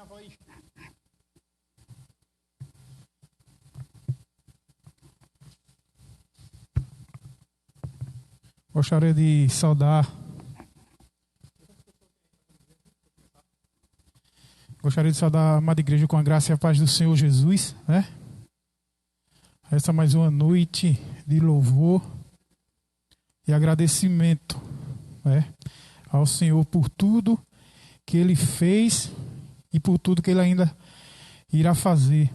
minha voz. Gostaria de saudar. Gostaria de saudar a amada igreja com a graça e a paz do Senhor Jesus, né? Essa é mais uma noite de louvor e agradecimento, né, ao Senhor por tudo que Ele fez e por tudo que Ele ainda irá fazer,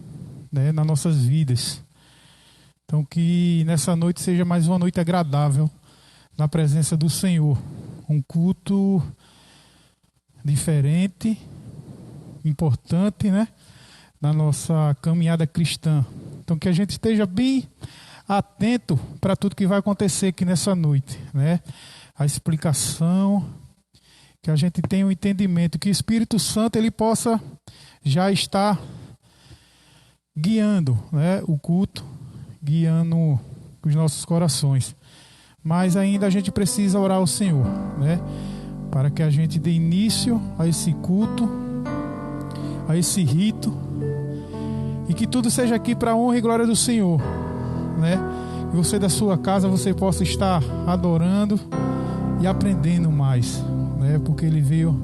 né, nas nossas vidas. Então que nessa noite seja mais uma noite agradável na presença do Senhor. Um culto diferente, importante, né, na nossa caminhada cristã. Então que a gente esteja bem atento para tudo que vai acontecer aqui nessa noite, né? A explicação, que a gente tenha um entendimento, que o Espírito Santo ele possa já estar guiando, né, o culto, guiando os nossos corações. Mas ainda a gente precisa orar ao Senhor, né, para que a gente dê início a esse culto, a esse rito, e que tudo seja aqui para a honra e glória do Senhor, né? Que você da sua casa você possa estar adorando e aprendendo mais, né? Porque Ele veio.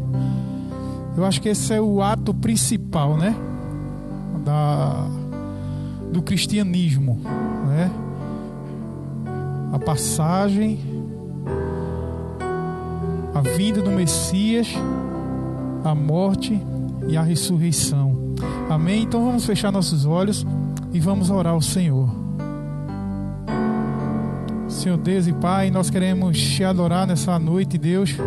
Eu acho que esse é o ato principal, né? Do cristianismo, né? A passagem, a vinda do Messias, a morte e a ressurreição. Amém? Então vamos fechar nossos olhos e vamos orar ao Senhor. Senhor Deus e Pai, nós queremos te adorar nessa noite, Deus.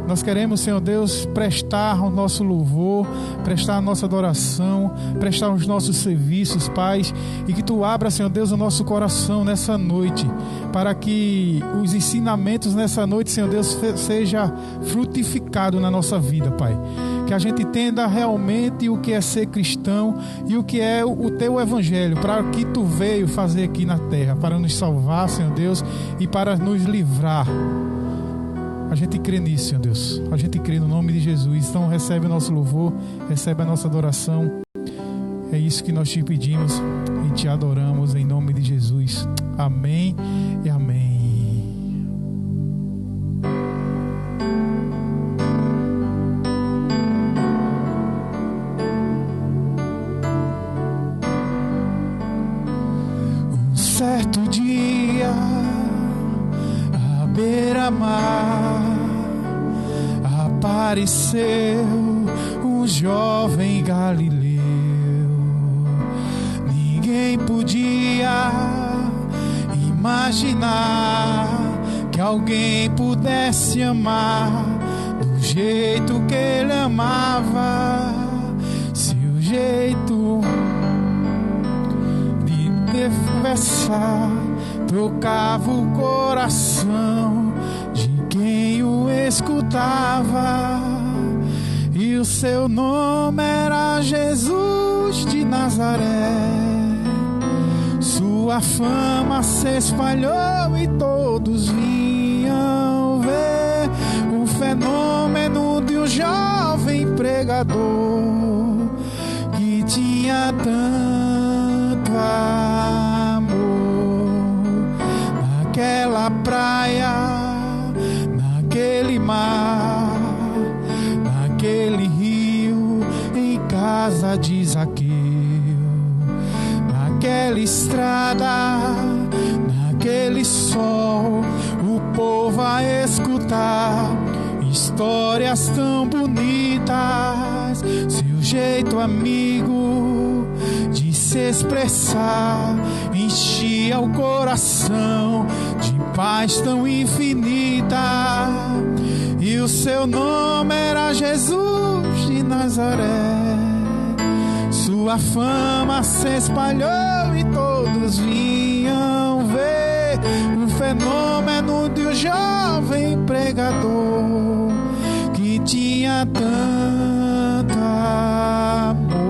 Nós queremos, Senhor Deus, prestar o nosso louvor, prestar a nossa adoração, prestar os nossos serviços, Pai, e que Tu abra, Senhor Deus, o nosso coração nessa noite, para que os ensinamentos nessa noite, Senhor Deus, seja frutificado na nossa vida, Pai. Que a gente entenda realmente o que é ser cristão e o que é o Teu Evangelho, para o que Tu veio fazer aqui na terra, para nos salvar, Senhor Deus, e para nos livrar. A gente crê nisso, Senhor Deus. A gente crê no nome de Jesus. Então recebe o nosso louvor, recebe a nossa adoração. É isso que nós te pedimos e te adoramos em nome de Jesus. Amém e amém. Um certo dia, à beira-mar, apareceu um jovem galileu. Ninguém podia imaginar que alguém pudesse amar do jeito que ele amava. Seu jeito de conversar tocava o coração de quem o escutava, e o seu nome era Jesus de Nazaré. Sua fama se espalhou e todos vinham ver o fenômeno de um jovem pregador que tinha tanto amor. Naquela praia, naquele mar, naquele rio, em casa de Zaqueu, naquela estrada, naquele sol, o povo a escutar histórias tão bonitas. Seu jeito amigo de se expressar enchia o coração de paz tão infinita, e o seu nome era Jesus de Nazaré. Sua fama se espalhou e todos vinham ver o fenômeno de um jovem pregador que tinha tanto amor.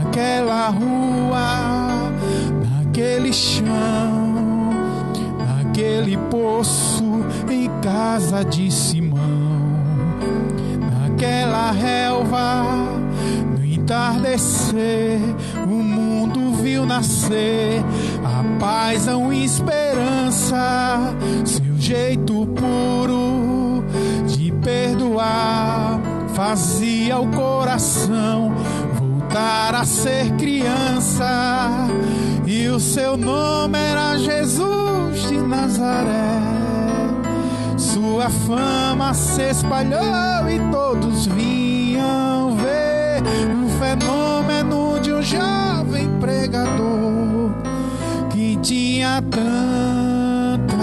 Naquela rua, naquele chão, naquele poço, em casa de Simão, naquela relva, alva, no entardecer, o mundo viu nascer a paz, a esperança, seu jeito puro de perdoar fazia o coração voltar a ser criança, e o seu nome era Jesus de Nazaré. Sua fama se espalhou e todos vinham ver o fenômeno de um jovem pregador que tinha tanto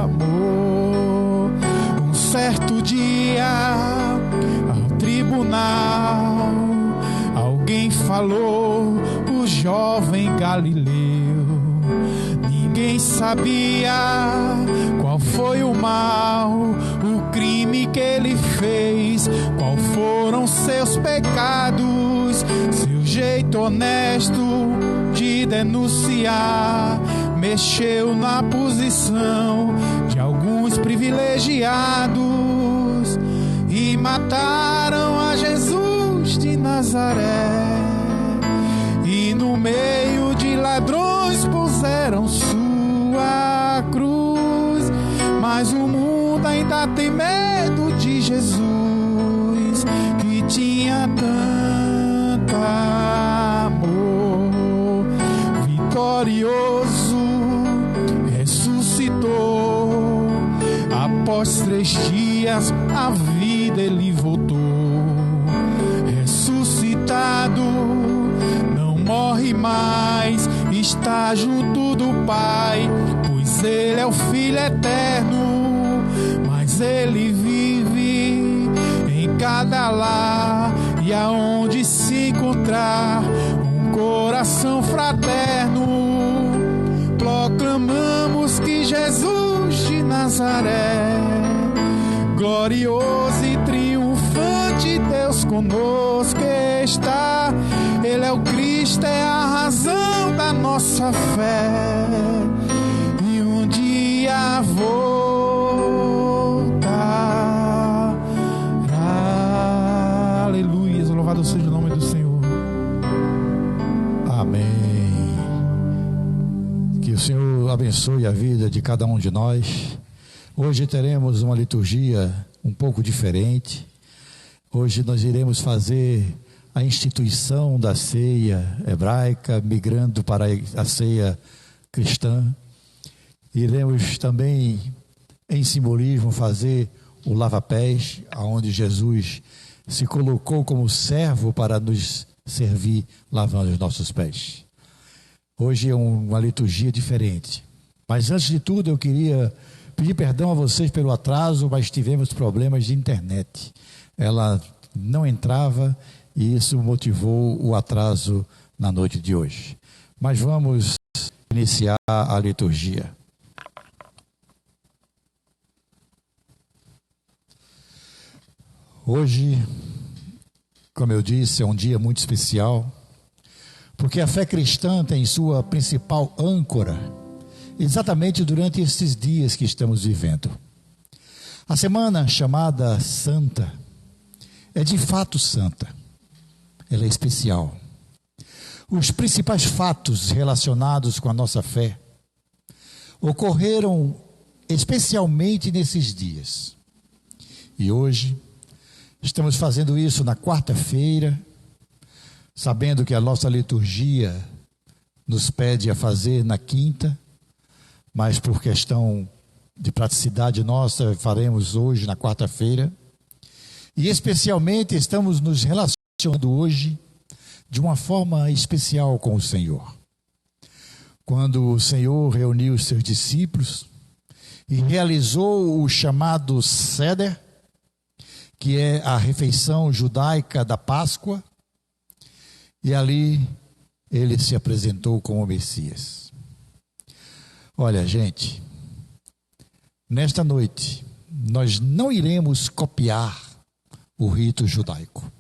amor. Um certo dia, ao tribunal, alguém falou, o jovem Galileu. Ninguém sabia qual foi o mal, o crime que ele fez, qual foram seus pecados. Seu jeito honesto de denunciar mexeu na posição de alguns privilegiados e mataram a Jesus de Nazaré. E no meio de ladrões puseram sua cruz, mas o mundo ainda tem medo de Jesus, que tinha tanto amor. Vitorioso ressuscitou, após 3 dias a vida ele voltou. Ressuscitado, não morre mais, está junto do Pai, pois ele é o Filho eterno. Mas ele vive em cada lar, e aonde se encontrar um coração fraterno, proclamamos que Jesus de Nazaré, glorioso e triunfante, Deus conosco está. Ele é o Cristo, é a razão da nossa fé, e um dia voltará. Aleluia, louvado seja o nome do Senhor. Amém. Que o Senhor abençoe a vida de cada um de nós. Hoje teremos uma liturgia um pouco diferente. Hoje nós iremos fazer a instituição da ceia hebraica, migrando para a ceia cristã. Iremos também, em simbolismo, fazer o lava-pés, onde Jesus se colocou como servo para nos servir lavando os nossos pés. Hoje é uma liturgia diferente. Mas antes de tudo eu queria pedir perdão a vocês pelo atraso, mas tivemos problemas de internet. Ela não entrava e isso motivou o atraso na noite de hoje. Mas vamos iniciar a liturgia. Hoje, como eu disse, é um dia muito especial, porque a fé cristã tem sua principal âncora exatamente durante esses dias que estamos vivendo. A semana chamada Santa é de fato santa. Ela é especial. Os principais fatos relacionados com a nossa fé ocorreram especialmente nesses dias. E hoje estamos fazendo isso na quarta-feira, sabendo que a nossa liturgia nos pede a fazer na quinta, mas por questão de praticidade nossa, faremos hoje na quarta-feira. E especialmente estamos nos relacionando hoje de uma forma especial com o Senhor. Quando o Senhor reuniu os seus discípulos e realizou o chamado Seder, que é a refeição judaica da Páscoa, e ali ele se apresentou como Messias. Olha, gente, nesta noite nós não iremos copiar o rito judaico.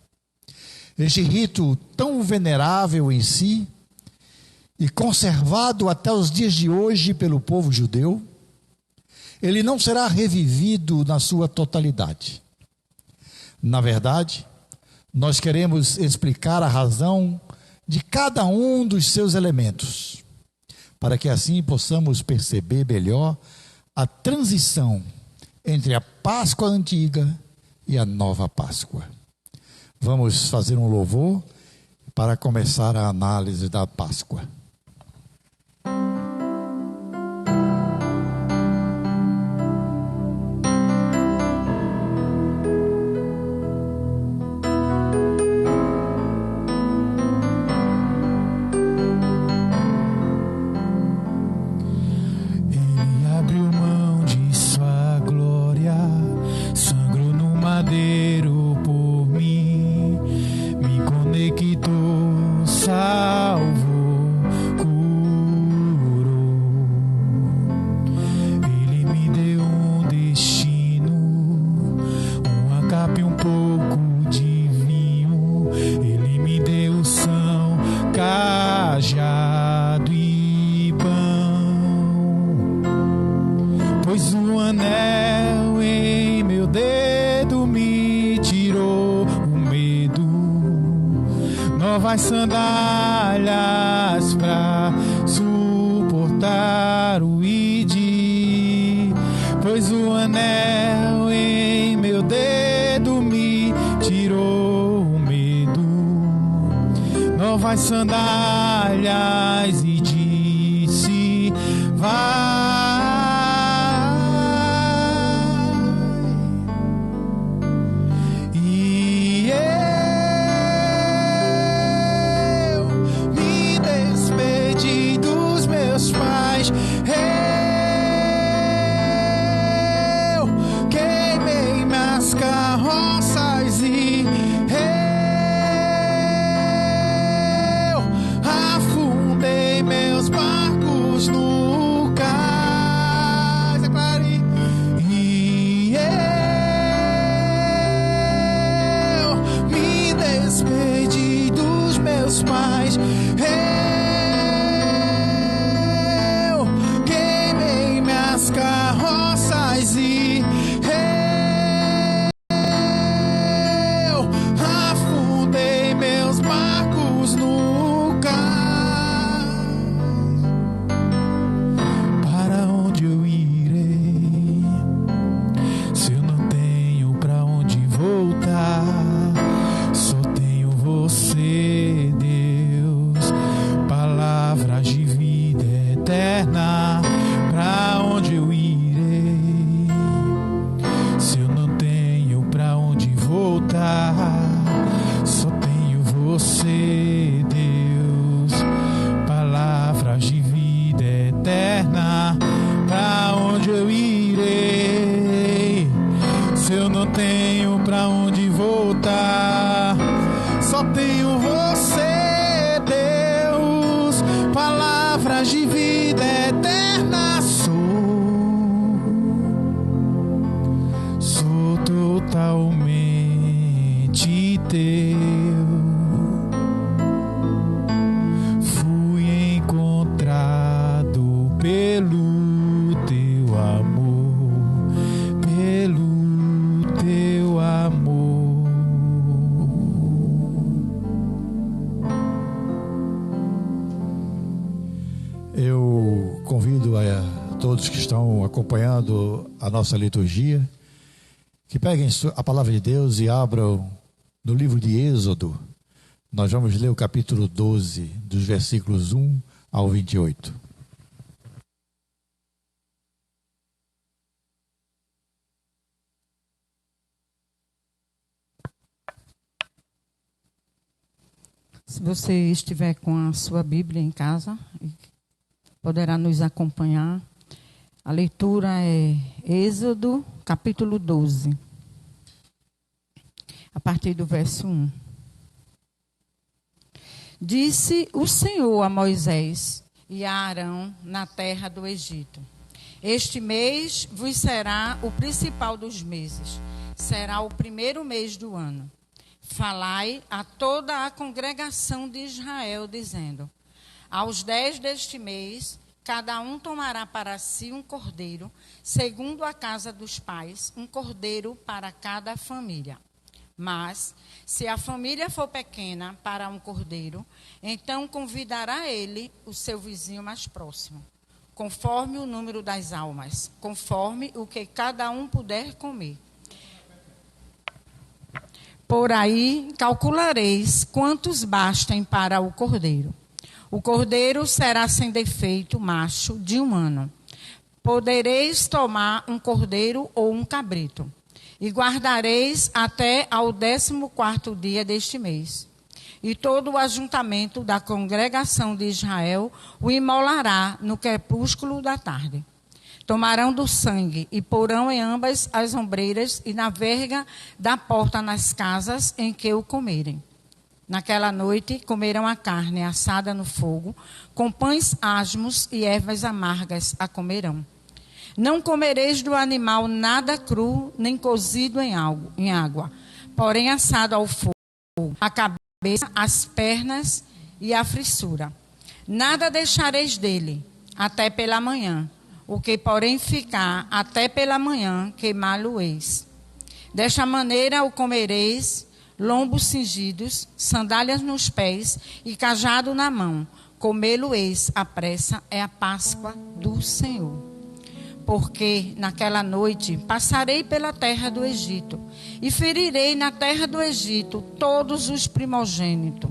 Este rito tão venerável em si e conservado até os dias de hoje pelo povo judeu, ele não será revivido na sua totalidade. Na verdade, nós queremos explicar a razão de cada um dos seus elementos, para que assim possamos perceber melhor a transição entre a Páscoa antiga e a nova Páscoa. Vamos fazer um louvor para começar a análise da Páscoa. Novas sandálias pra suportar o ID, pois o anel em meu dedo me tirou o medo. Novas sandálias e disse: vai. Eu convido a todos que estão acompanhando a nossa liturgia que peguem a palavra de Deus e abram no livro de Êxodo. Nós vamos ler o capítulo 12, dos versículos 1 ao 28. Se você estiver com a sua Bíblia em casa, poderá nos acompanhar. A leitura é Êxodo, capítulo 12, a partir do verso 1. Disse o Senhor a Moisés e a Arão na terra do Egito: este mês vos será o principal dos meses, será o primeiro mês do ano. Falai a toda a congregação de Israel, dizendo: aos 10 deste mês, cada um tomará para si um cordeiro, segundo a casa dos pais, um cordeiro para cada família. Mas, se a família for pequena para um cordeiro, então convidará ele o seu vizinho mais próximo, conforme o número das almas, conforme o que cada um puder comer. Por aí calculareis quantos bastem para o cordeiro. O cordeiro será sem defeito, macho, de 1 ano. Podereis tomar um cordeiro ou um cabrito, e guardareis até ao 14º dia deste mês. E todo o ajuntamento da congregação de Israel o imolará no crepúsculo da tarde. Tomarão do sangue e porão em ambas as ombreiras e na verga da porta nas casas em que o comerem. Naquela noite comerão a carne assada no fogo, com pães asmos e ervas amargas a comerão. Não comereis do animal nada cru, nem cozido em água, porém assado ao fogo, a cabeça, as pernas e a frissura. Nada deixareis dele, até pela manhã. O que, porém, ficar até pela manhã, queimá-lo-eis. Desta maneira o comereis, lombos cingidos, sandálias nos pés e cajado na mão. Comê-lo-eis à pressa, é a Páscoa do Senhor. Porque naquela noite passarei pela terra do Egito e ferirei na terra do Egito todos os primogênitos,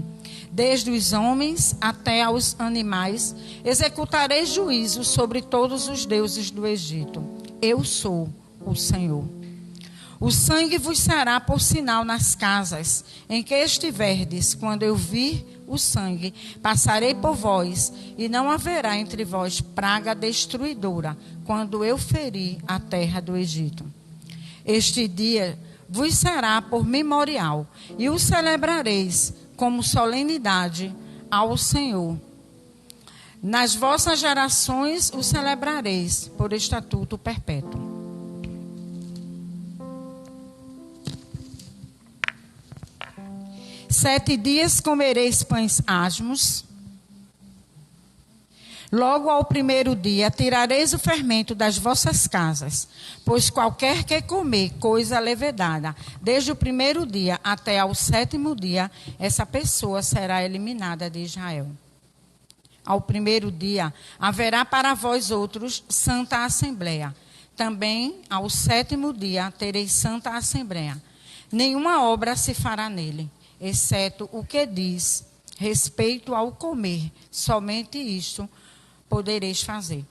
desde os homens até aos animais, executarei juízo sobre todos os deuses do Egito. Eu sou o Senhor. O sangue vos será por sinal nas casas em que estiverdes. Quando eu vir o sangue, passarei por vós, e não haverá entre vós praga destruidora, quando eu ferir a terra do Egito. Este dia vos será por memorial, e o celebrareis como solenidade ao Senhor. Nas vossas gerações o celebrareis por estatuto perpétuo. Sete dias comereis pães asmos. Logo ao 1º dia tirareis o fermento das vossas casas, pois qualquer que comer coisa levedada, desde o 1º dia até ao 7º dia, essa pessoa será eliminada de Israel. Ao 1º dia haverá para vós outros santa assembleia. Também ao 7º dia tereis santa assembleia. Nenhuma obra se fará nele, exceto o que diz respeito ao comer, somente isto podereis fazer.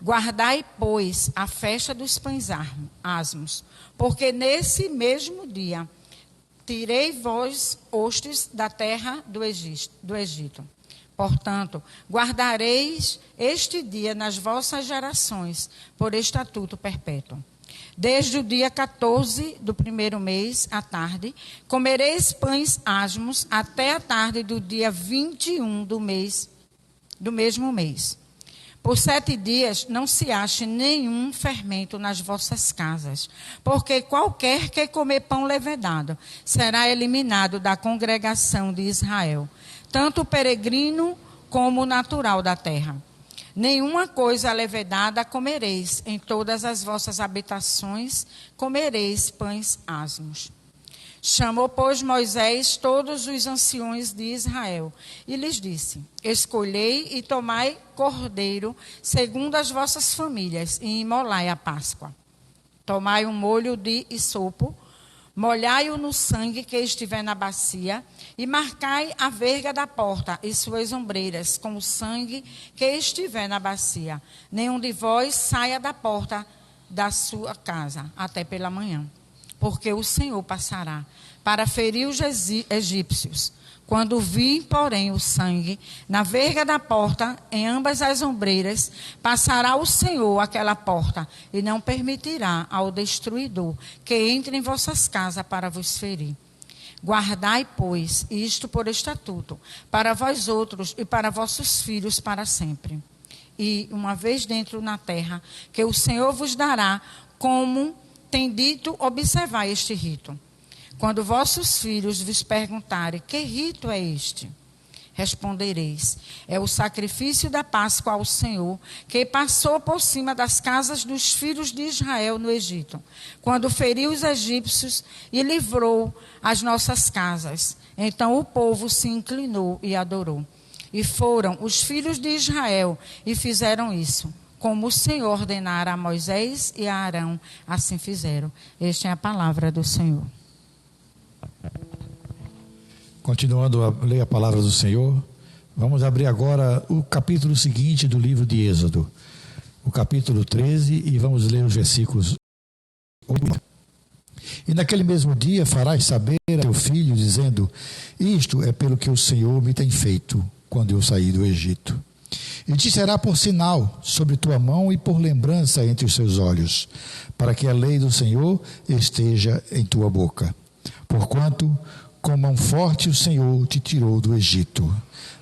Guardai, pois, a festa dos pães asmos, porque nesse mesmo dia tirei vós hostes da terra do Egito. Portanto, guardareis este dia nas vossas gerações, por estatuto perpétuo. Desde o dia 14 do 1º mês, à tarde, comereis pães asmos até a tarde do dia 21 do mesmo mês. Por 7 dias não se ache nenhum fermento nas vossas casas, porque qualquer que comer pão levedado será eliminado da congregação de Israel, tanto o peregrino como o natural da terra. Nenhuma coisa levedada comereis, em todas as vossas habitações comereis pães asmos. Chamou, pois, Moisés todos os anciões de Israel e lhes disse: escolhei e tomai cordeiro segundo as vossas famílias e imolai a Páscoa. Tomai um molho de hisopo, molhai-o no sangue que estiver na bacia e marcai a verga da porta e suas ombreiras com o sangue que estiver na bacia. Nenhum de vós saia da porta da sua casa até pela manhã, porque o Senhor passará para ferir os egípcios. Quando vir, porém, o sangue na verga da porta, em ambas as ombreiras, passará o Senhor aquela porta e não permitirá ao destruidor que entre em vossas casas para vos ferir. Guardai, pois, isto por estatuto, para vós outros e para vossos filhos para sempre. E, uma vez dentro na terra, que o Senhor vos dará, como tem dito, observai este rito. Quando vossos filhos vos perguntarem: que rito é este? Respondereis: é o sacrifício da Páscoa ao Senhor, que passou por cima das casas dos filhos de Israel no Egito, quando feriu os egípcios e livrou as nossas casas. Então o povo se inclinou e adorou. E foram os filhos de Israel e fizeram isso, como o Senhor ordenara a Moisés e a Arão, assim fizeram. Esta é a palavra do Senhor. Continuando a ler a palavra do Senhor, vamos abrir agora o capítulo seguinte do livro de Êxodo, o capítulo 13, e vamos ler os versículos 8. E naquele mesmo dia farás saber a teu filho, dizendo: isto é pelo que o Senhor me tem feito quando eu saí do Egito. E te será por sinal sobre tua mão e por lembrança entre os seus olhos, para que a lei do Senhor esteja em tua boca. Porquanto com mão forte o Senhor te tirou do Egito.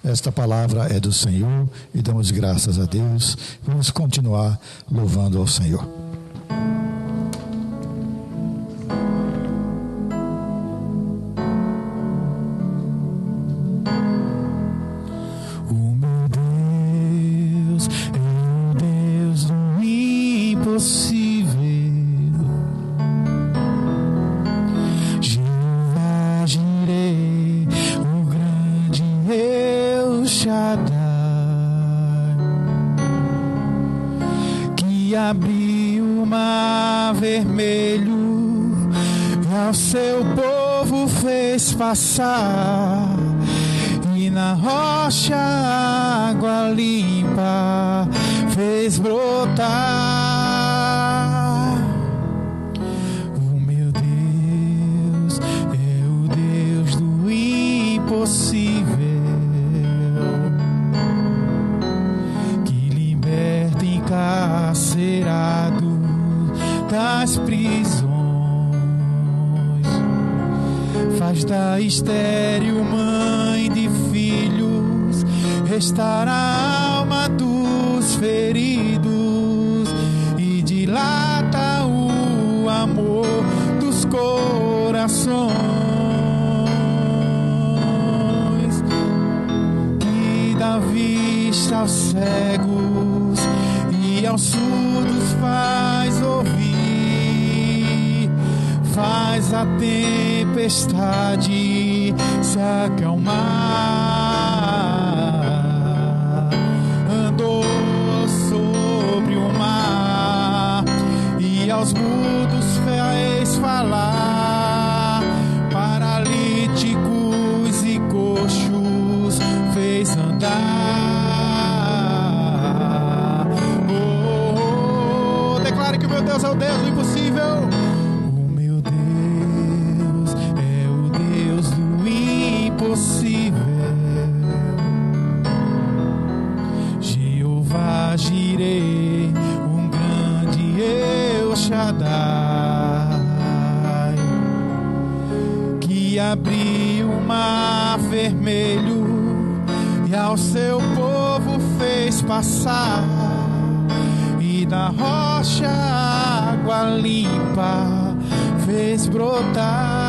Esta palavra é do Senhor e damos graças a Deus. Vamos continuar louvando ao Senhor. O meu Deus é o Deus do impossível. Que abriu o mar vermelho e ao seu povo fez passar, e na rocha água limpa fez brotar. O meu Deus é o Deus do impossível, encarcerado das prisões, faz da estéril mãe de filhos restar a alma dos feridos e dilata o amor dos corações, que dá vista aos cegos e aos surdos faz ouvir, faz a tempestade se acalmar. Andou sobre o mar e aos mudos fez falar, paralíticos e coxos fez andar. Que o meu Deus é o Deus do impossível. O meu Deus é o Deus do impossível. Jeová Jireh, um grande El Shaddai, que abriu o mar vermelho e ao seu povo fez passar, e da rocha água limpa fez brotar.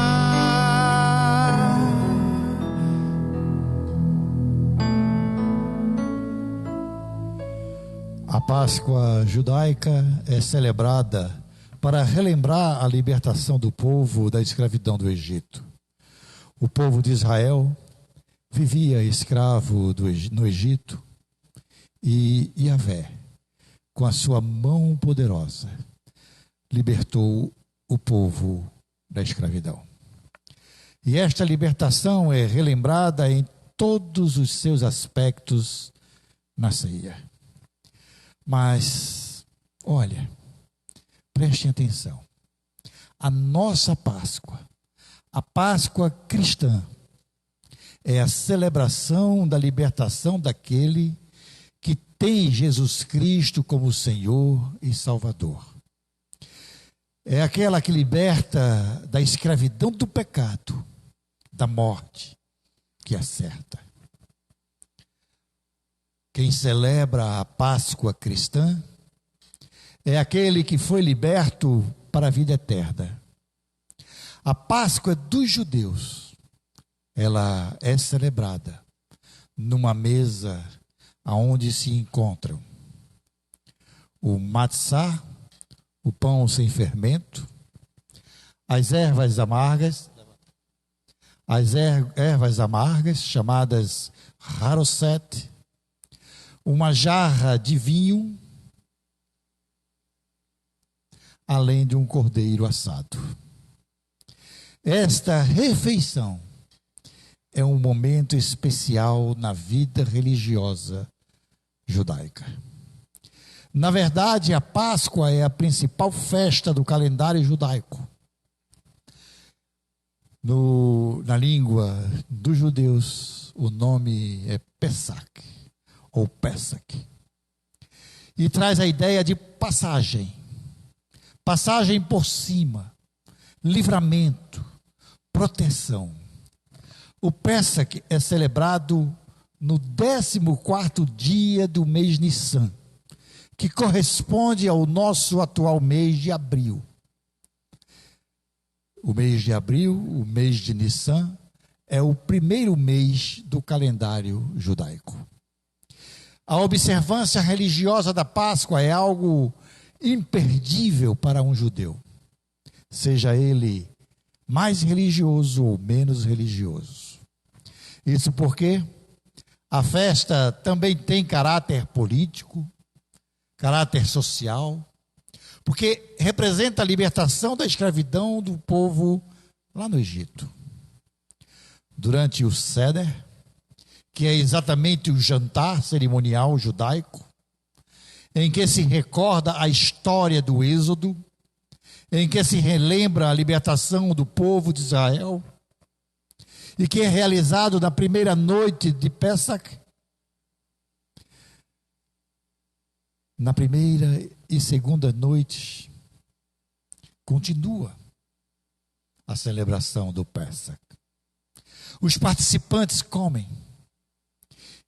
A Páscoa judaica é celebrada para relembrar a libertação do povo da escravidão do Egito. O povo de Israel vivia escravo no Egito e Yahvé, com a sua mão poderosa, libertou o povo da escravidão. E esta libertação é relembrada em todos os seus aspectos na ceia. Mas, olha, prestem atenção. A nossa Páscoa, a Páscoa cristã, é a celebração da libertação daquele que tem Jesus Cristo como Senhor e Salvador. É aquela que liberta da escravidão do pecado, da morte, que acerta. Quem celebra a Páscoa cristã é aquele que foi liberto para a vida eterna. A Páscoa dos judeus, ela é celebrada numa mesa aonde se encontram o matzá, o pão sem fermento, as ervas amargas chamadas haroset, uma jarra de vinho, além de um cordeiro assado. Esta refeição é um momento especial na vida religiosa judaica. Na verdade, a Páscoa é a principal festa do calendário judaico. Na língua dos judeus, o nome é Pesach, ou Pesach. E traz a ideia de passagem por cima, livramento, proteção. O Pesach é celebrado no 14º dia do mês Nissan, que corresponde ao nosso atual mês de abril. O mês de abril, o mês de Nissan, é o primeiro mês do calendário judaico. A observância religiosa da Páscoa é algo imperdível para um judeu, seja ele mais religioso ou menos religioso. Isso porque a festa também tem caráter político, caráter social, porque representa a libertação da escravidão do povo lá no Egito. Durante o Seder, que é exatamente o jantar cerimonial judaico, em que se recorda a história do Êxodo, em que se relembra a libertação do povo de Israel, e que é realizado na primeira noite de Pesach. Na primeira e segunda noite, continua a celebração do Pesach. Os participantes comem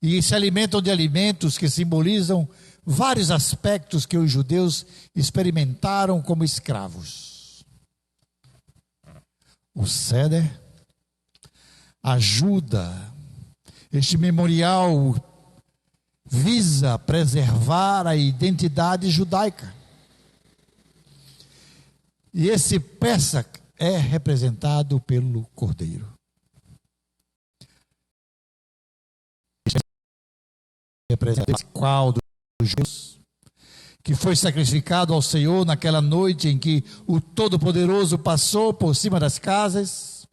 e se alimentam de alimentos que simbolizam vários aspectos que os judeus experimentaram como escravos. O Seder ajuda, este memorial visa preservar a identidade judaica. E esse Pesach é representado pelo Cordeiro. Representa o qual dos judeus que foi sacrificado ao Senhor naquela noite em que o Todo-Poderoso passou por cima das casas,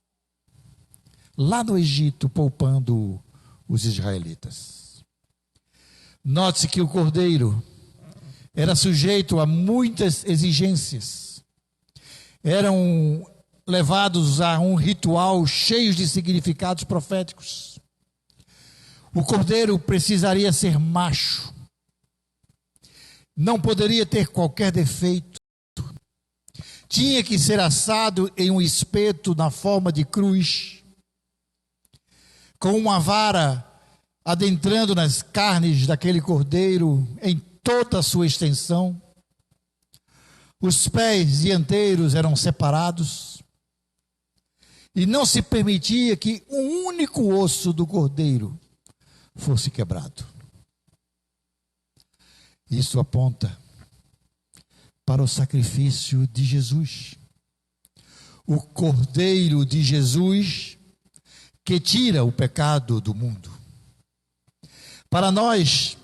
lá no Egito, poupando os israelitas. Note-se que o Cordeiro era sujeito a muitas exigências. Eram levados a um ritual cheio de significados proféticos. O Cordeiro precisaria ser macho. Não poderia ter qualquer defeito. Tinha que ser assado em um espeto na forma de cruz, com uma vara adentrando nas carnes daquele cordeiro em toda a sua extensão. Os pés dianteiros eram separados e não se permitia que um único osso do cordeiro fosse quebrado. Isso aponta para o sacrifício de Jesus, o Cordeiro de Jesus que tira o pecado do mundo. Para nós,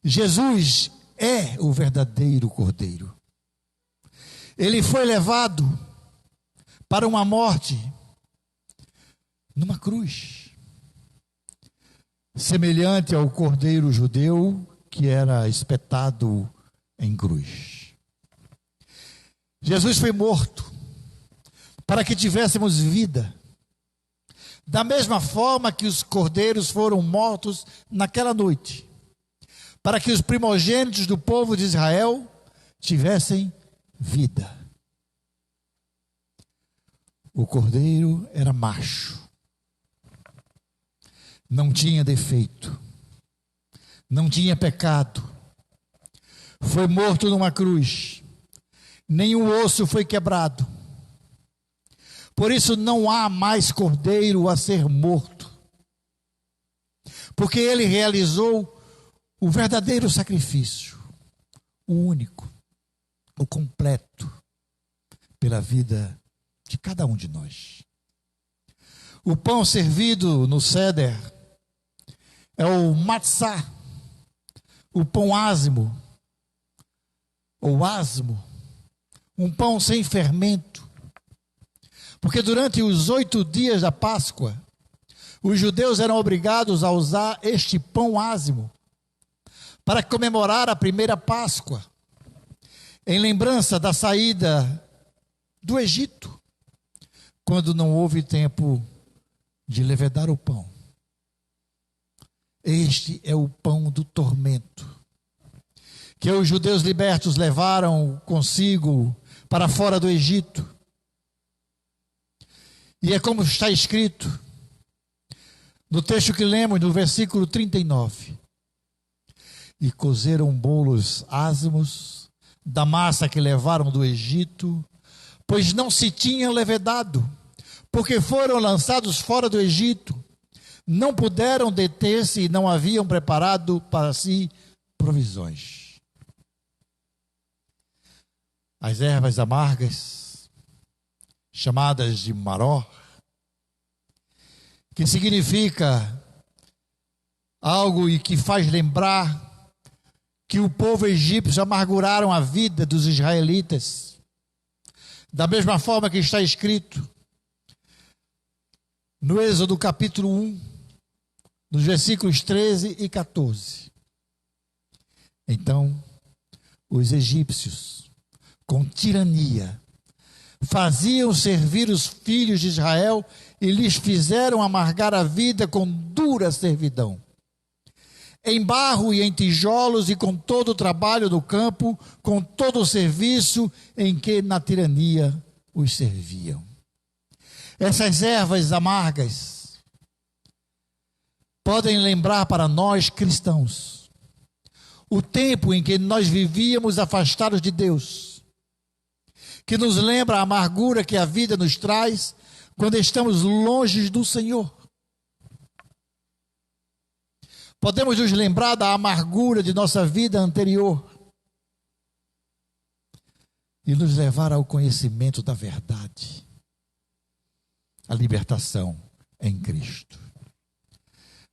Jesus é o verdadeiro Cordeiro. Ele foi levado para uma morte numa cruz, semelhante ao Cordeiro judeu que era espetado em cruz. Jesus foi morto para que tivéssemos vida, da mesma forma que os cordeiros foram mortos naquela noite, para que os primogênitos do povo de Israel tivessem vida. O cordeiro era macho, não tinha defeito, não tinha pecado, foi morto numa cruz, nenhum osso foi quebrado. Por isso não há mais cordeiro a ser morto, porque ele realizou o verdadeiro sacrifício, o único, o completo, pela vida de cada um de nós. O pão servido no Seder é o matzá, o pão ázimo, ou asmo, um pão sem fermento. Porque durante os 8 dias da Páscoa, os judeus eram obrigados a usar este pão ázimo para comemorar a primeira Páscoa, em lembrança da saída do Egito, quando não houve tempo de levedar o pão. Este é o pão do tormento, que os judeus libertos levaram consigo para fora do Egito. E é como está escrito no texto que lemos, no versículo 39. E cozeram bolos ázimos da massa que levaram do Egito, pois não se tinham levedado, porque foram lançados fora do Egito. Não puderam deter-se e não haviam preparado para si provisões. As ervas amargas, chamadas de maror, que significa algo e que faz lembrar que o povo egípcio amarguraram a vida dos israelitas, da mesma forma que está escrito no Êxodo capítulo 1, nos versículos 13 e 14. Então, os egípcios, com tirania, faziam servir os filhos de Israel e lhes fizeram amargar a vida com dura servidão, em barro e em tijolos e com todo o trabalho do campo, com todo o serviço em que na tirania os serviam. Essas ervas amargas podem lembrar para nós cristãos o tempo em que nós vivíamos afastados de Deus, que nos lembra a amargura que a vida nos traz quando estamos longe do Senhor. Podemos nos lembrar da amargura de nossa vida anterior e nos levar ao conhecimento da verdade, a libertação em Cristo.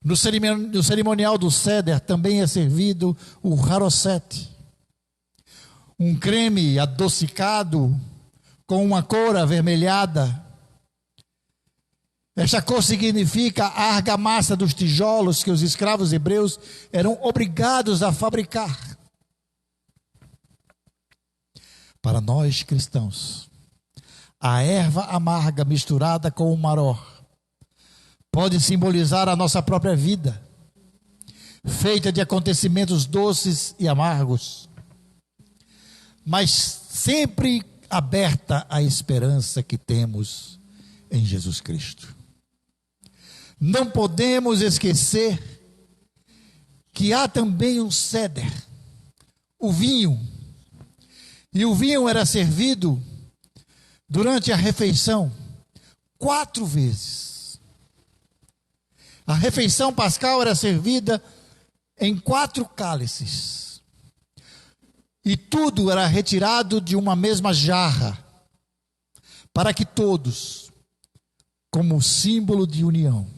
No cerimonial do Seder também é servido o haroset, um creme adocicado com uma cor avermelhada. Esta cor significa a argamassa dos tijolos que os escravos hebreus eram obrigados a fabricar. Para nós cristãos, a erva amarga misturada com o maror pode simbolizar a nossa própria vida, feita de acontecimentos doces e amargos, mas sempre aberta à esperança que temos em Jesus Cristo. Não podemos esquecer que há também um ceder, o vinho. E o vinho era servido durante a refeição 4 vezes. A refeição pascal era servida em 4 cálices. E tudo era retirado de uma mesma jarra, para que todos, como símbolo de união,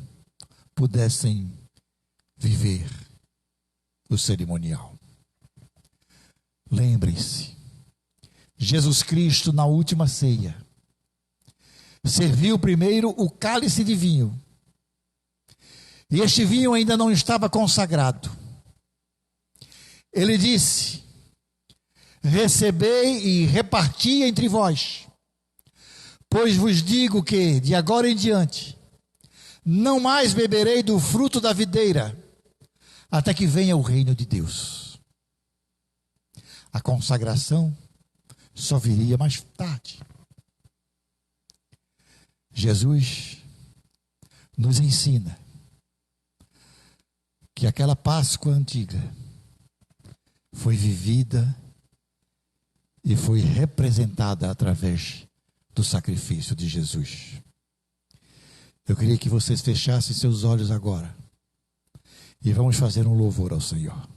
pudessem viver o cerimonial. Lembre-se, Jesus Cristo, na última ceia, serviu primeiro o cálice de vinho. E este vinho ainda não estava consagrado. Ele disse: recebei e reparti entre vós, pois vos digo que, de agora em diante, não mais beberei do fruto da videira, até que venha o reino de Deus. A consagração só viria mais tarde. Jesus nos ensina que aquela Páscoa antiga foi vivida e foi representada através do sacrifício de Jesus. Eu queria que vocês fechassem seus olhos agora e vamos fazer um louvor ao Senhor.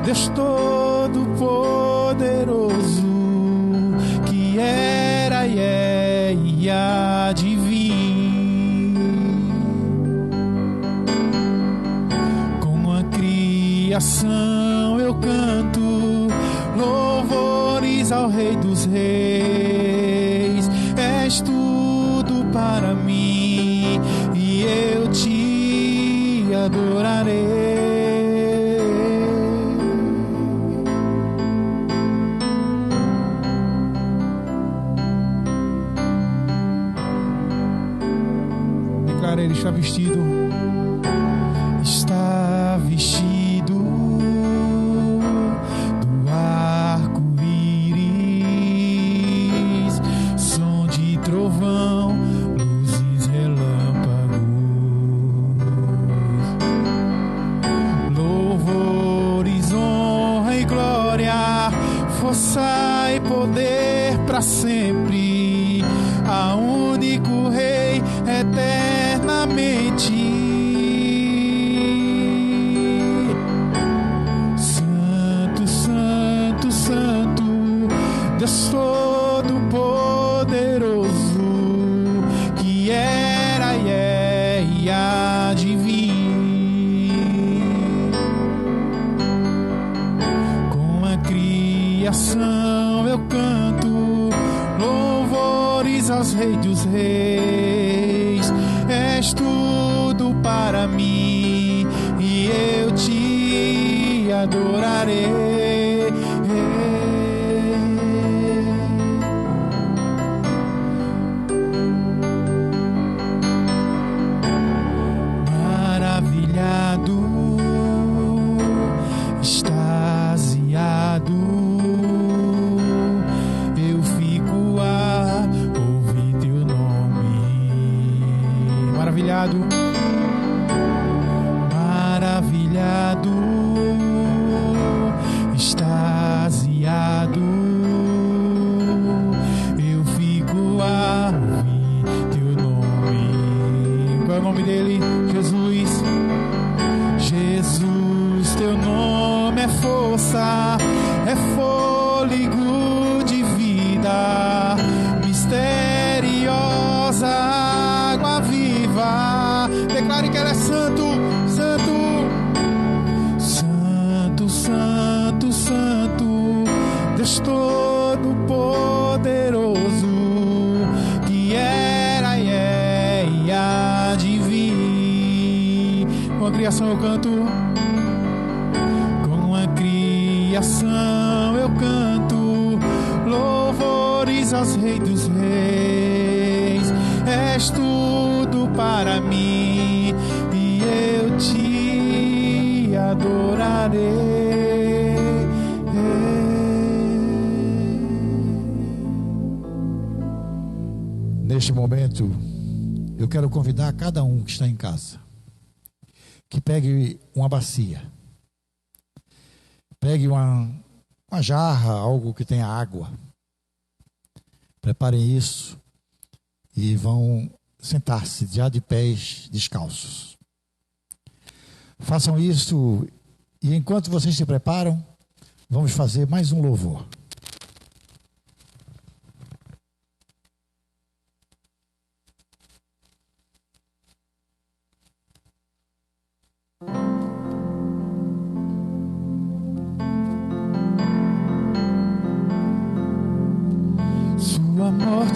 Deus Todo-Poderoso, que era e é e há de vir. Com a criação eu canto louvores ao Rei dos Reis. És tudo para mim e eu te adorarei. Ele está vestido do arco-íris, som de trovão, luzes, relâmpagos, louvores, honra e glória, força e poder para sempre, a único Rei eternamente. Santo, Santo, Santo, Deus Todo-Poderoso, que era e é e há de vir. Com a criação eu canto louvores aos Reis dos Reis. És tudo para mim e eu te adorarei. Maravilhado, extasiado, eu fico a ouvir teu nome. Maravilhado, maravilhado, extasiado, eu fico a ouvir teu nome. Qual é o nome dele? Jesus. Jesus, teu nome é força, é fôlego de vida, misteriosa água viva. Declare que ele é santo, santo, santo, santo, santo, Deus Todo-Poderoso, que era e é e há de vir. Com a criação eu canto, com a criação eu canto louvores aos Reis dos Reis. És tudo para mim e eu te adorarei. Neste momento, eu quero convidar cada um que está em casa que pegue uma bacia, pegue uma jarra, algo que tenha água. Preparem isso e vão sentar-se já de pés descalços. Façam isso e enquanto vocês se preparam, vamos fazer mais um louvor.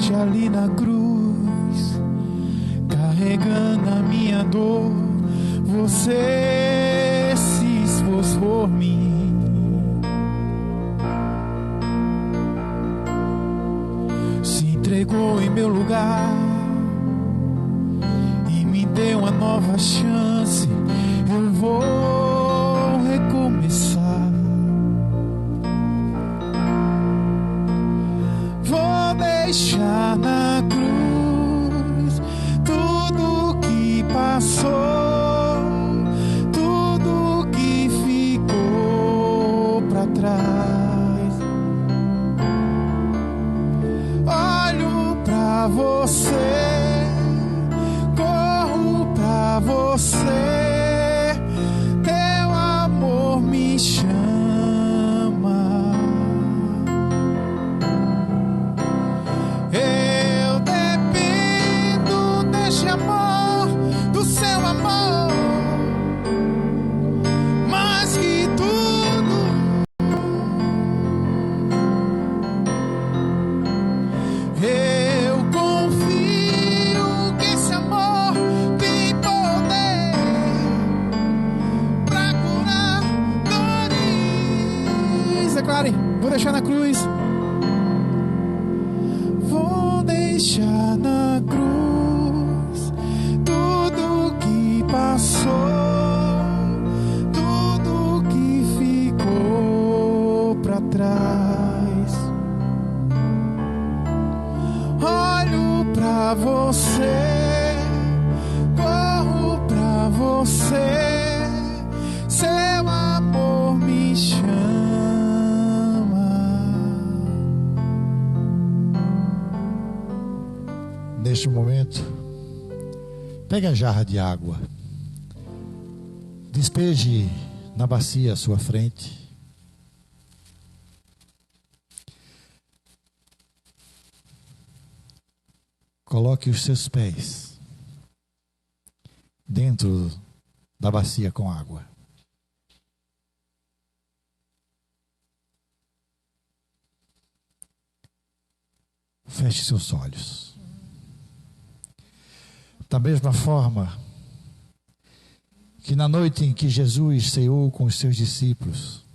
morte ali na cruz, carregando a minha dor, você se expôs por mim. Se entregou em meu lugar e me deu uma nova chance. Eu vou recomeçar. Vou deixar na cruz tudo que passou, tudo que ficou pra trás. Olho pra você, corro pra você, teu amor me chama. Eu dependo deste amor, do seu amor, mais que tudo. Eu confio que esse amor tem poder pra curar dores. Declare, vou deixar na cruz. Vou deixar na cruz tudo que passou, tudo que ficou pra trás. Olho pra você, corro pra você, seu amor me chama. Neste momento, pegue a jarra de água, despeje na bacia à sua frente. Coloque os seus pés dentro da bacia com água. Feche seus olhos. Da mesma forma que na noite em que Jesus ceou com os seus discípulos,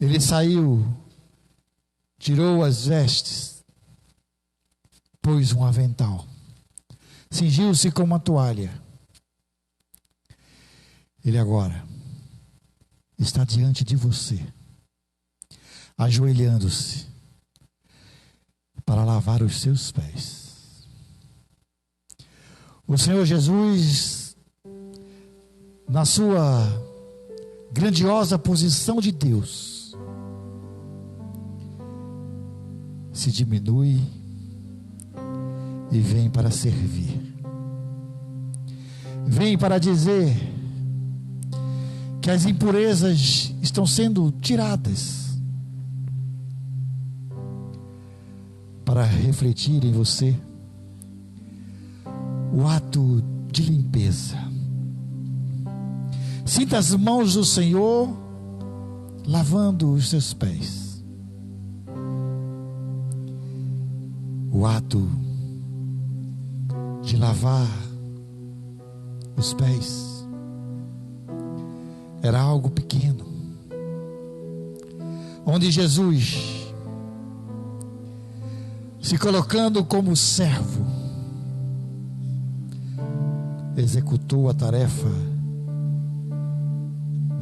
ele saiu, tirou as vestes, pôs um avental, cingiu-se com uma toalha. Ele agora está diante de você, ajoelhando-se para lavar os seus pés. O Senhor Jesus, na sua grandiosa posição de Deus, se diminui e vem para servir. Vem para dizer que as impurezas estão sendo tiradas, para refletir em você o ato de limpeza. Sinta as mãos do Senhor lavando os seus pés. O ato de lavar os pés era algo pequeno, onde Jesus, se colocando como servo, executou a tarefa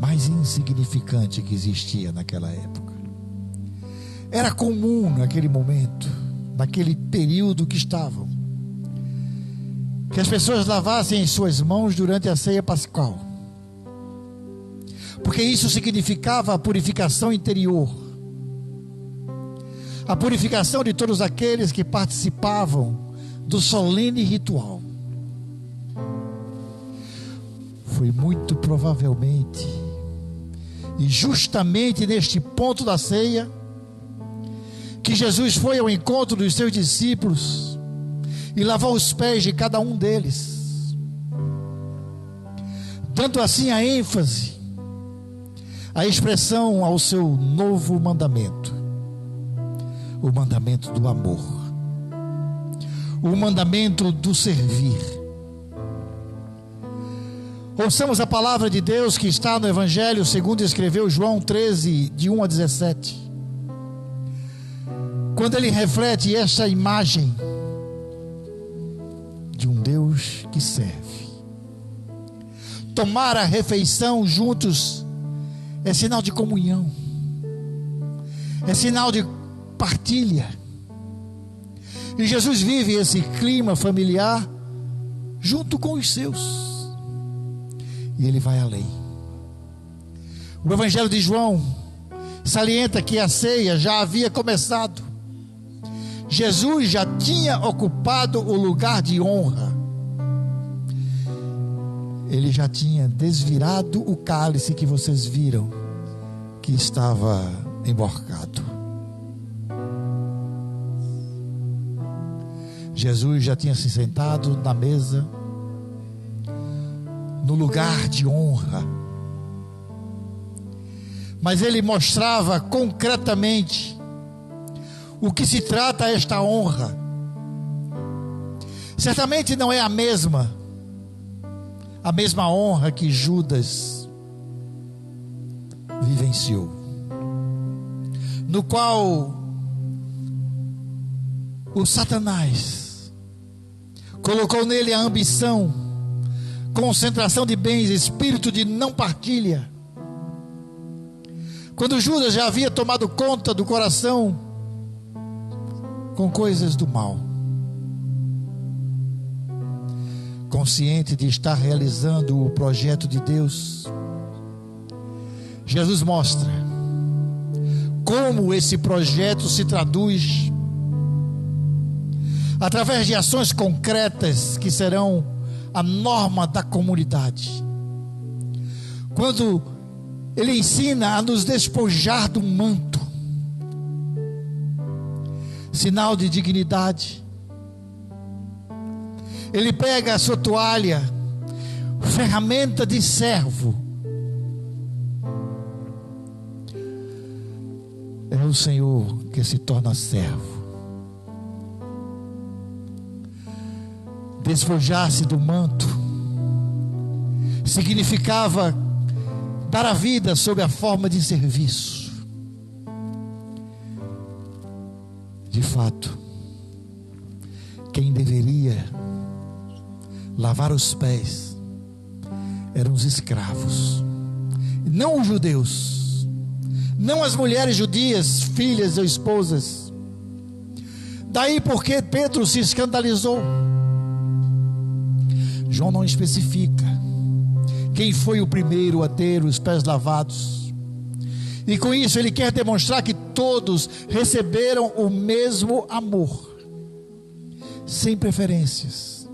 mais insignificante que existia naquela época. Era comum naquele momento, naquele período que estavam, que as pessoas lavassem suas mãos durante a ceia pascal, porque isso significava a purificação interior, a purificação de todos aqueles que participavam do solene ritual. Foi muito provavelmente e justamente neste ponto da ceia que Jesus foi ao encontro dos seus discípulos e lavou os pés de cada um deles, dando assim a ênfase, a expressão ao seu novo mandamento: o mandamento do amor, o mandamento do servir. Ouçamos a palavra de Deus que está no Evangelho segundo escreveu João 13, de 1 a 17. Quando ele reflete esta imagem de um Deus que serve. Tomar a refeição juntos é sinal de comunhão, é sinal de partilha. E Jesus vive esse clima familiar junto com os seus. E ele vai além. O Evangelho de João salienta que a ceia já havia começado. Jesus já tinha ocupado o lugar de honra. Ele já tinha desvirado o cálice que vocês viram que estava emborcado. Jesus já tinha se sentado na mesa, no lugar de honra. Mas ele mostrava concretamente o que se trata esta honra. Certamente não é a mesma honra que Judas vivenciou, no qual o Satanás colocou nele a ambição, concentração de bens, espírito de não partilha. Quando Judas já havia tomado conta do coração com coisas do mal, consciente de estar realizando o projeto de Deus, Jesus mostra como esse projeto se traduz através de ações concretas que serão a norma da comunidade. Quando ele ensina a nos despojar do manto, sinal de dignidade. Ele pega a sua toalha, ferramenta de servo. É o Senhor que se torna servo. Despojar-se do manto significava dar a vida sob a forma de serviço. De fato, quem deveria lavar os pés eram os escravos, não os judeus, não as mulheres judias, filhas ou esposas. Daí porque Pedro se escandalizou. João não especifica quem foi o primeiro a ter os pés lavados, e com isso ele quer demonstrar que todos receberam o mesmo amor, sem preferências,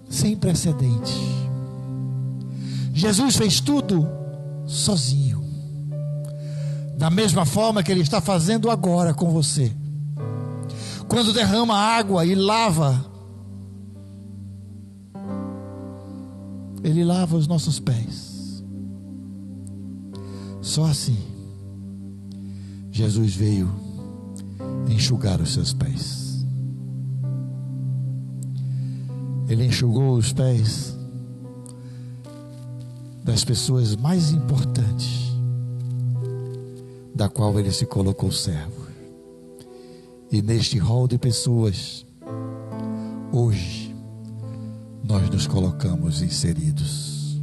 sem precedente. Jesus fez tudo sozinho, da mesma forma que ele está fazendo agora com você. Quando derrama água e lava, ele lava os nossos pés. Só assim Jesus veio enxugar os seus pés. Ele enxugou os pés das pessoas mais importantes, da qual ele se colocou servo. E neste rol de pessoas, hoje nós nos colocamos inseridos.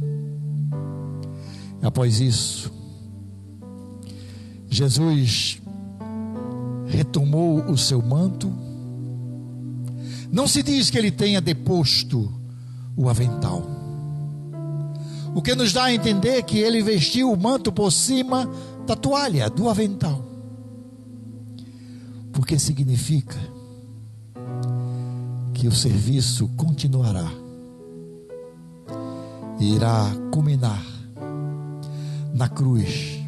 Após isso, Jesus retomou o seu manto. Não se diz que ele tenha deposto o avental, o que nos dá a entender que ele vestiu o manto por cima da toalha, do avental, porque significa que o serviço continuará e irá culminar na cruz,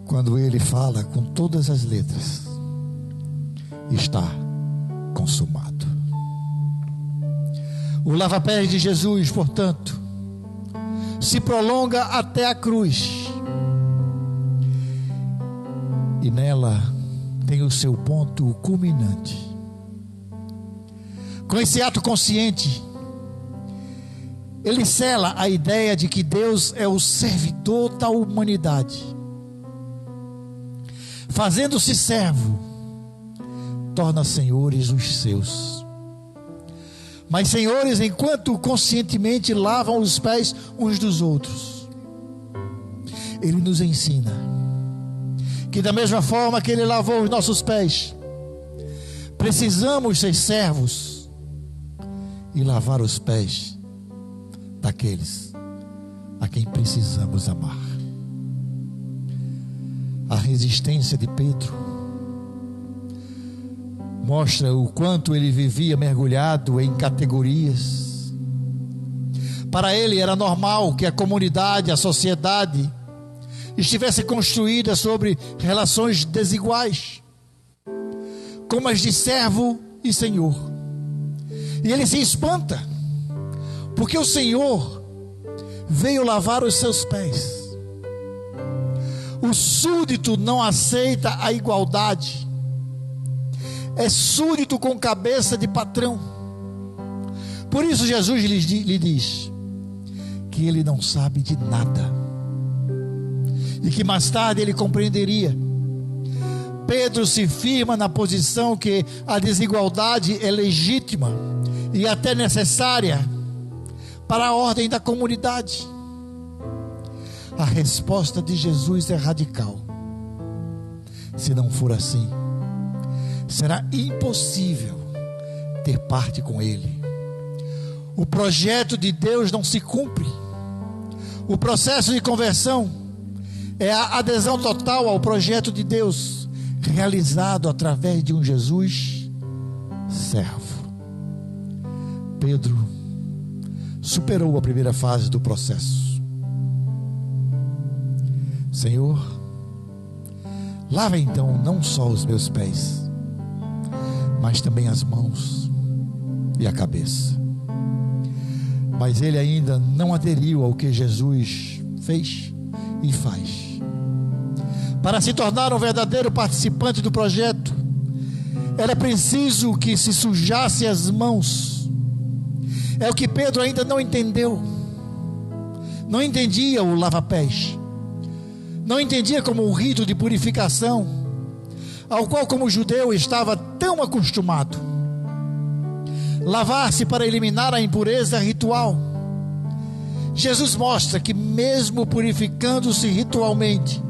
quando ele fala com todas as letras: está consumado. O lava-pés de Jesus, portanto, se prolonga até a cruz. e nela tem o seu ponto culminante. Com esse ato consciente, ele sela a ideia de que Deus é o servidor da humanidade. Fazendo-se servo, torna senhores os seus. Mas senhores, enquanto conscientemente lavam os pés uns dos outros. Ele nos ensina que da mesma forma que ele lavou os nossos pés, precisamos ser servos e lavar os pés daqueles a quem precisamos amar. A resistência de Pedro mostra o quanto ele vivia mergulhado em categorias. Para ele era normal que a comunidade, a sociedade estivesse construída sobre relações desiguais, como as de servo e senhor. E ele se espanta, porque o Senhor veio lavar os seus pés. O súdito não aceita a igualdade. É súdito com cabeça de patrão. Por isso Jesus lhe diz que ele não sabe de nada, e que mais tarde ele compreenderia. Pedro se firma na posição que a desigualdade é legítima e até necessária para a ordem da comunidade. A resposta de Jesus é radical. Se não for assim, será impossível ter parte com Ele. O projeto de Deus não se cumpre. O processo de conversão é a adesão total ao projeto de Deus, realizado através de um Jesus servo. Pedro superou a primeira fase do processo. Senhor, lava então não só os meus pés, mas também as mãos e a cabeça. Mas ele ainda não aderiu ao que Jesus fez e faz. Para se tornar um verdadeiro participante do projeto, era preciso que se sujasse as mãos. É o que Pedro ainda não entendeu. Não entendia o lava-pés. Não entendia como um rito de purificação, ao qual como judeu estava tão acostumado. Lavar-se para eliminar a impureza ritual. Jesus mostra que mesmo purificando-se ritualmente,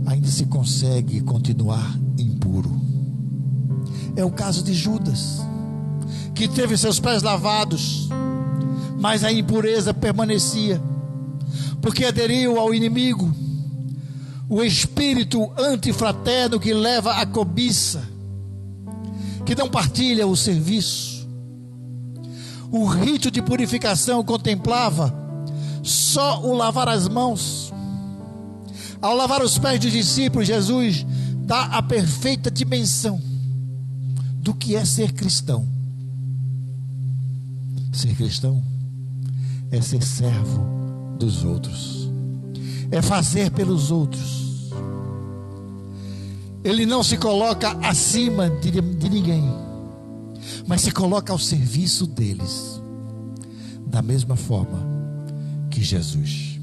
ainda se consegue continuar impuro. É o caso de Judas, que teve seus pés lavados, mas a impureza permanecia, porque aderiu ao inimigo, o espírito antifraterno que leva à cobiça, que não partilha o serviço. O rito de purificação contemplava só o lavar as mãos. Ao lavar os pés dos discípulos, Jesus dá a perfeita dimensão do que é ser cristão. Ser cristão é ser servo dos outros, é fazer pelos outros. Ele não se coloca acima de ninguém, mas se coloca ao serviço deles, da mesma forma que Jesus.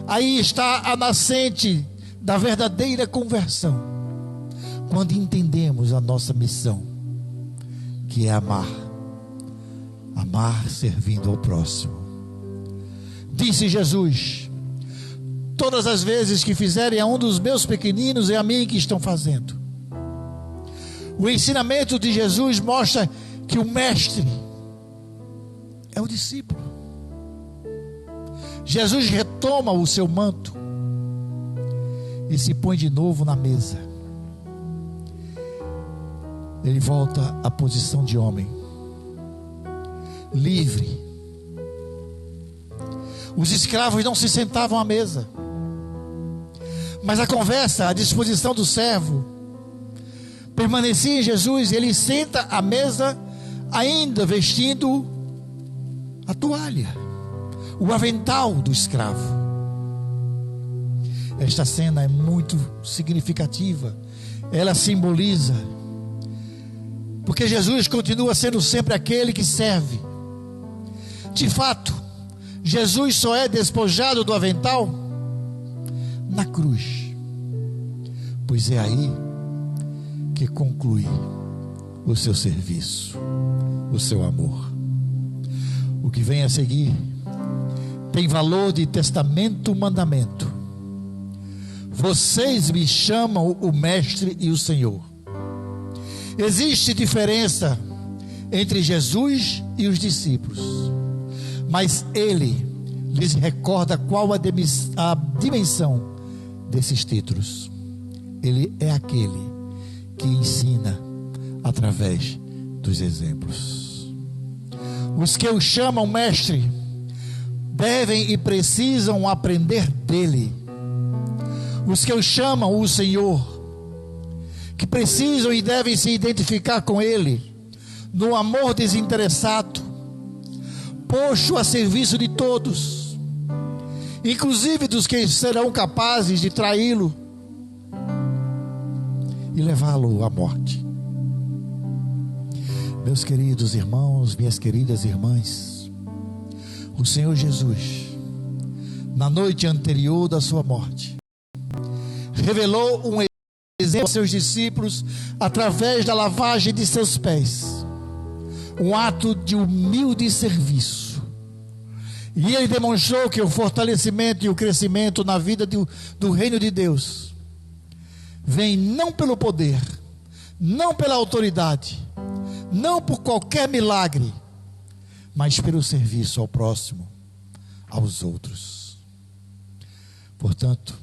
Aí está a nascente da verdadeira conversão, quando entendemos a nossa missão, que é amar servindo ao próximo. Disse Jesus: todas as vezes que fizerem a um dos meus pequeninos, é a mim que estão fazendo. O ensinamento de Jesus mostra que o mestre é o discípulo. Jesus retoma o seu manto e se põe de novo na mesa. Ele volta à posição de homem, livre. Os escravos não se sentavam à mesa, mas a conversa à disposição do servo permanecia em Jesus. Ele senta à mesa ainda vestindo a toalha, o avental do escravo. Esta cena é muito significativa. Ela simboliza, porque Jesus continua sendo sempre aquele que serve. De fato, Jesus só é despojado do avental na cruz, pois é aí que conclui o seu serviço, o seu amor. O que vem a seguir tem valor de testamento, mandamento. Vocês me chamam o Mestre e o Senhor. Existe diferença entre Jesus e os discípulos, mas ele lhes recorda qual a dimensão desses títulos. Ele é aquele que ensina através dos exemplos. Os que o chamam mestre devem e precisam aprender dele. Os que o chamam o Senhor, que precisam e devem se identificar com ele no amor desinteressado, posto a serviço de todos, inclusive dos que serão capazes de traí-lo e levá-lo à morte. Meus queridos irmãos, minhas queridas irmãs, o Senhor Jesus, na noite anterior da sua morte, revelou um exemplo aos seus discípulos através da lavagem de seus pés, um ato de humilde serviço. E ele demonstrou que o fortalecimento e o crescimento na vida do reino de Deus vem não pelo poder, não pela autoridade, não por qualquer milagre, mas pelo serviço ao próximo, aos outros. Portanto,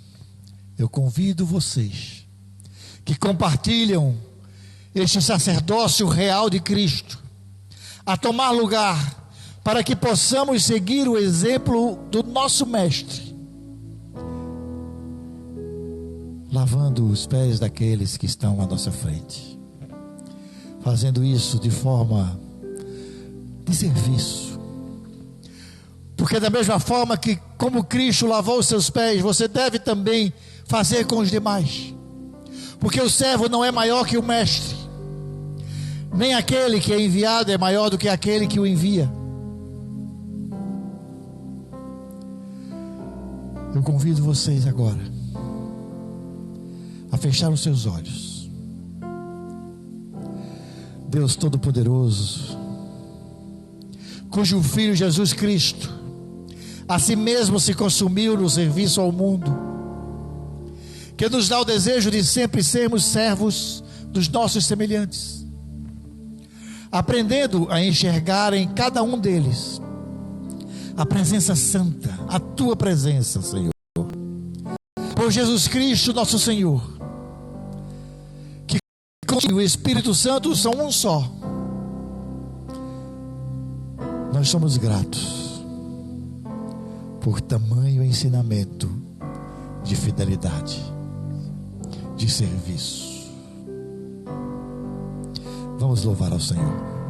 eu convido vocês que compartilham este sacerdócio real de Cristo a tomar lugar, para que possamos seguir o exemplo do nosso Mestre, lavando os pés daqueles que estão à nossa frente, fazendo isso de forma de serviço. Porque da mesma forma que como Cristo lavou os seus pés, você deve também fazer com os demais. Porque o servo não é maior que o mestre, nem aquele que é enviado é maior do que aquele que o envia. Eu convido vocês agora a fechar os seus olhos. Deus Todo-Poderoso, cujo Filho Jesus Cristo a si mesmo se consumiu no serviço ao mundo, que nos dá o desejo de sempre sermos servos dos nossos semelhantes, aprendendo a enxergar em cada um deles a presença santa, a tua presença, Senhor, por Jesus Cristo nosso Senhor, que com o Espírito Santo são um só. Nós somos gratos por tamanho ensinamento de fidelidade, de serviço. Vamos louvar ao Senhor.